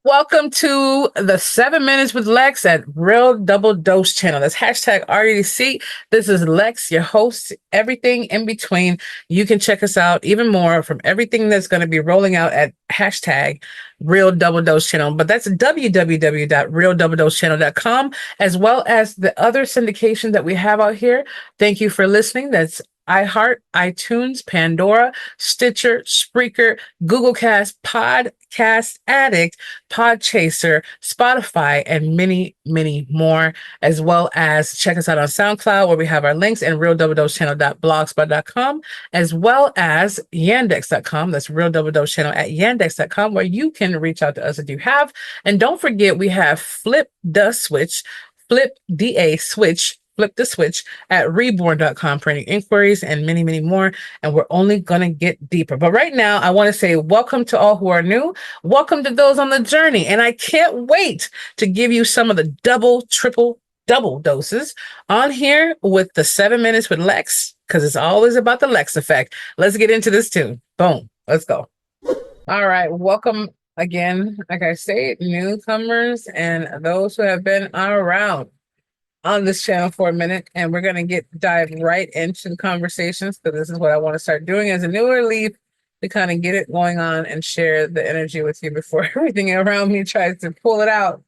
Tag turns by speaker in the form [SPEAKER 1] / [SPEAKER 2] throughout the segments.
[SPEAKER 1] Welcome to the 7 Minutes with Lex at Real Double Dose channel. That's hashtag RDC. This is Lex, your host, everything in between. You can check us out even more from everything that's going to be rolling out at hashtag Real Double Dose channel. But that's www.realdoubledosechannel.com, as well as the other syndication that we have out here. Thank you for listening. That's iHeart, iTunes, Pandora, Stitcher, Spreaker, Google Cast, Podcast Addict, Podchaser, Spotify, and many, many more, as well as check us out on SoundCloud where we have our links and realdoubledosechannel.blogspot.com, as well as yandex.com. That's Real Double Dose Channel at yandex.com where you can reach out to us if you have. And don't forget, we have Flip the switch at reborn.com for any inquiries and many, many more. And we're only going to get deeper. But right now, I want to say welcome to all who are new. Welcome to those on the journey. And I can't wait to give you some of the double, triple, double doses on here with the 7 Minutes with Lex, because it's always about the Lex effect. Let's get into this too. Boom. Let's go. All right. Welcome again. Like I say, newcomers and those who have been around on this channel for a minute, and we're going to dive right into the conversations, because this is what I want to start doing as a newer leaf, to kind of get it going on and share the energy with you before everything around me tries to pull it out.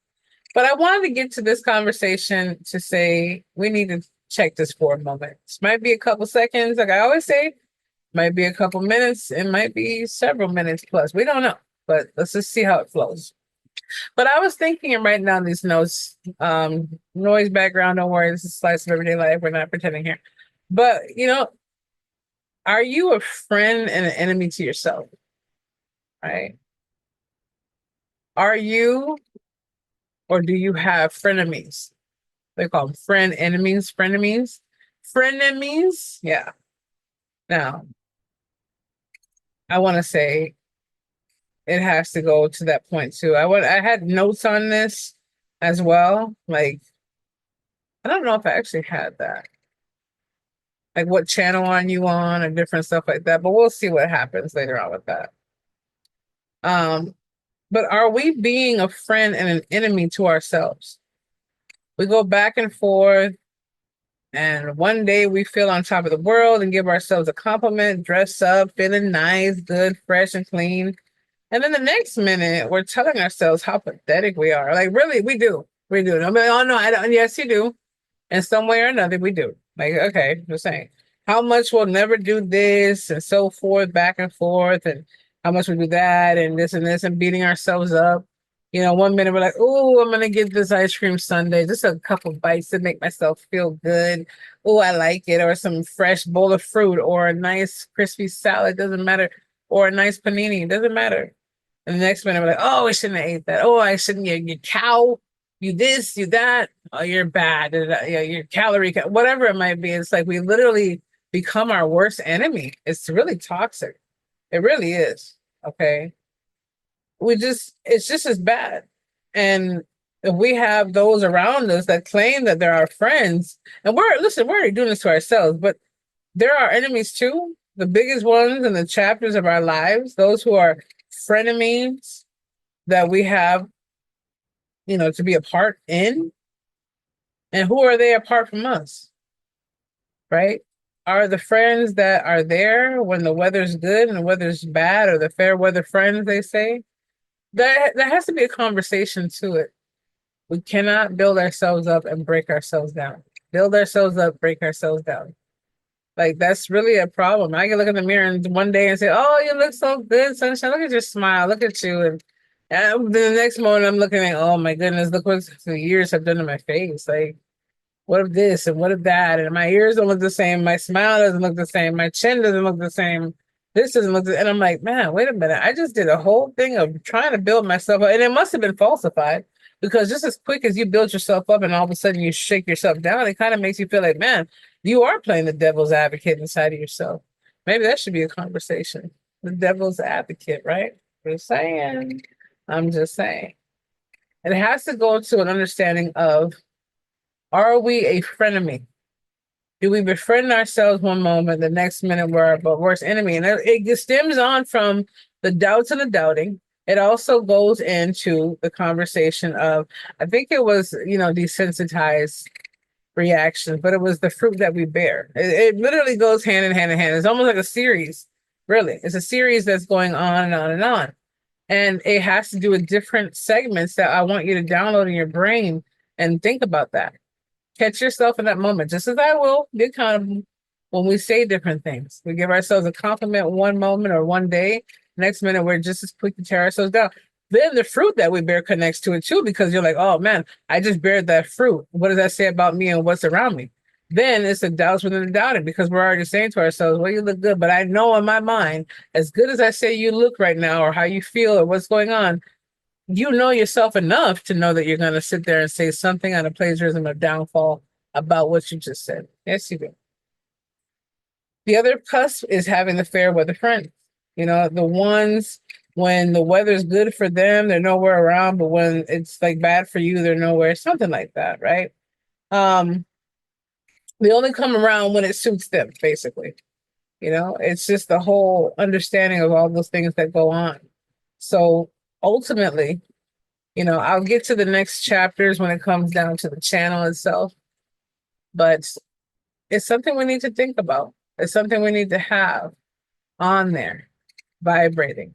[SPEAKER 1] But I wanted to get to this conversation to say we need to check this for a moment. This might be a couple seconds, like I always say, might be a couple minutes, it might be several minutes plus. We don't know, but let's just see how it flows. But I was thinking and writing down these notes. Noise background, don't worry, this is a slice of everyday life. We're not pretending here. But, are you a friend and an enemy to yourself? Right? Are you, or do you have frenemies? They call them friend enemies, frenemies. Frenemies? Yeah. Now, I want to say, it has to go to that point too. I had notes on this as well. Like, I don't know if I actually had that. Like what channel are you on and different stuff like that. But we'll see what happens later on with that. But are we being a friend and an enemy to ourselves? We go back and forth, and one day we feel on top of the world and give ourselves a compliment, dress up, feeling nice, good, fresh, and clean. And then the next minute, we're telling ourselves how pathetic we are. Like, really, we do. We do. I'm like, oh, no, I don't. Yes, you do. In some way or another, we do. Like, okay, just saying. How much we'll never do this and so forth, back and forth, and how much we do that and this, and beating ourselves up. 1 minute we're like, oh, I'm going to get this ice cream sundae, just a couple bites to make myself feel good. Oh, I like it. Or some fresh bowl of fruit or a nice crispy salad, doesn't matter. Or a nice panini, doesn't matter. And the next minute, we're like, oh, I shouldn't have ate that. Oh, I shouldn't, you cow, you this, you that. Oh, you're bad. Your calorie, whatever it might be. It's like we literally become our worst enemy. It's really toxic. It really is. Okay. It's just as bad. And if we have those around us that claim that they're our friends, and we're already doing this to ourselves, but they're our enemies too. The biggest ones in the chapters of our lives, those who are frenemies that we have, to be a part in. And who are they apart from us? Right? Are the friends that are there when the weather's good and the weather's bad, or the fair weather friends, they say? There has to be a conversation to it. We cannot build ourselves up and break ourselves down. Build ourselves up, break ourselves down. Like, that's really a problem. I can look in the mirror and one day and say, oh, you look so good, sunshine. Look at your smile. Look at you. And then the next morning I'm looking at, oh my goodness, look what the years have done to my face. Like, what if this and what if that? And my ears don't look the same. My smile doesn't look the same. My chin doesn't look the same. This doesn't look and I'm like, man, wait a minute. I just did a whole thing of trying to build myself up. And it must have been falsified, because just as quick as you build yourself up and all of a sudden you shake yourself down, it kind of makes you feel like, man, you are playing the devil's advocate inside of yourself. Maybe that should be a conversation. The devil's advocate, right? Just saying. I'm just saying. It has to go to an understanding of, are we a frenemy? Do we befriend ourselves one moment, the next minute we're our worst enemy? And it stems on from the doubts and the doubting, It also goes into the conversation of, I think it was, desensitized reactions, but it was the fruit that we bear. It literally goes hand in hand in hand. It's almost like a series, really. It's a series that's going on and on and on. And it has to do with different segments that I want you to download in your brain and think about that. Catch yourself in that moment, just as I will be accountable when we say different things. We give ourselves a compliment one moment or one day. Next minute, we're just as quick to tear ourselves down. Then the fruit that we bear connects to it too, because you're like, oh man, I just bared that fruit. What does that say about me and what's around me? Then it's the doubts within the doubting, because we're already saying to ourselves, well, you look good, but I know in my mind, as good as I say you look right now, or how you feel, or what's going on, you know yourself enough to know that you're going to sit there and say something on a plagiarism or downfall about what you just said. Yes, you do. The other cusp is having the fair weather friends. The ones when the weather's good for them, they're nowhere around, but when it's like bad for you, they're nowhere, something like that, right? Um, they only come around when it suits them, basically. It's just the whole understanding of all those things that go on. So ultimately, I'll get to the next chapters when it comes down to the channel itself, but it's something we need to think about. It's something we need to have on there, vibrating.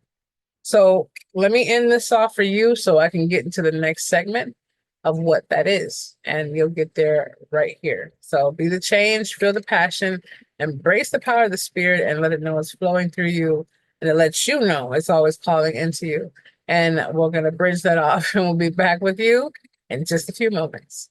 [SPEAKER 1] So let me end this off for you so I can get into the next segment of what that is. And you'll get there right here. So be the change, feel the passion, embrace the power of the spirit, and let it know it's flowing through you. And it lets you know it's always calling into you. And we're going to bridge that off, and we'll be back with you in just a few moments.